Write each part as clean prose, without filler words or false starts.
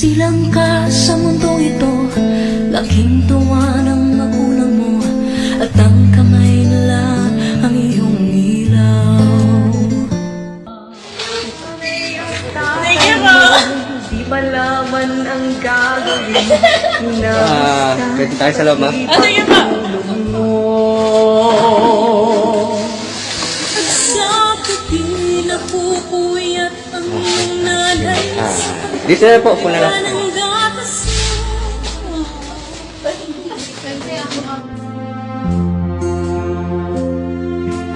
Nagsilang ka sa mundong ito, laking tuwa ng magulang mo, at ang kamay nila ang iyong ilaw. Thank you po. Di malaman ang gagawin na Pwede tayo sa loob, ma'am? Thank you po. At sa gabi napupuyat ang iyong nanay Dito na po, na lang. ng gatas mo.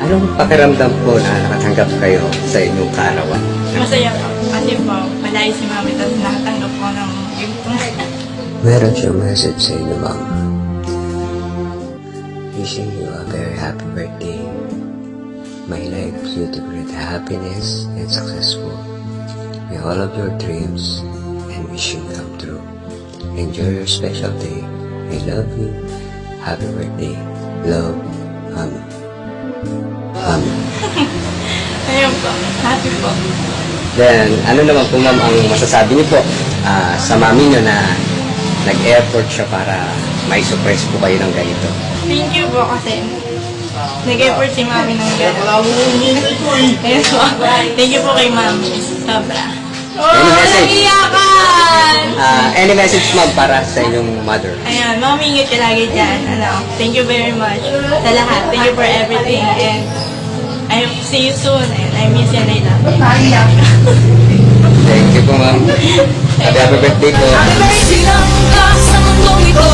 Anong pakiramdam po na nakatanggap kayo sa inyong kaarawan? Masaya po. Kasi po, malayo si Mami, tapos nakatanggap ko ng gift ko. Meron siyang message sa inyo, ma'am. Wishing you a very happy birthday. My life is you to great happiness and successful. May all of your dreams and wishing come true. Enjoy your special day. I love you. Happy birthday. Love, Mami. Mami. Ayun po. Happy po. Then, ano naman po, ma'am, ang masasabi niyo po sa mami niyo na nag-effort siya para may surprise po kayo ng ganito? Thank you po kasi nag-effort si Mami ng gano'n. Ayun po. Thank you po kay Mami. Sobra. Any message? Iyakan! Any message, ma'am, para sa inyong mother? Ayan, Mami, ingat ka lagi dyan. Thank you very much sa lahat. Thank you for everything. And I hope to see you soon. And I miss you and I love you. Thank you po, ma'am. Happy birthday po. Nagsilang ka sa mundong ito,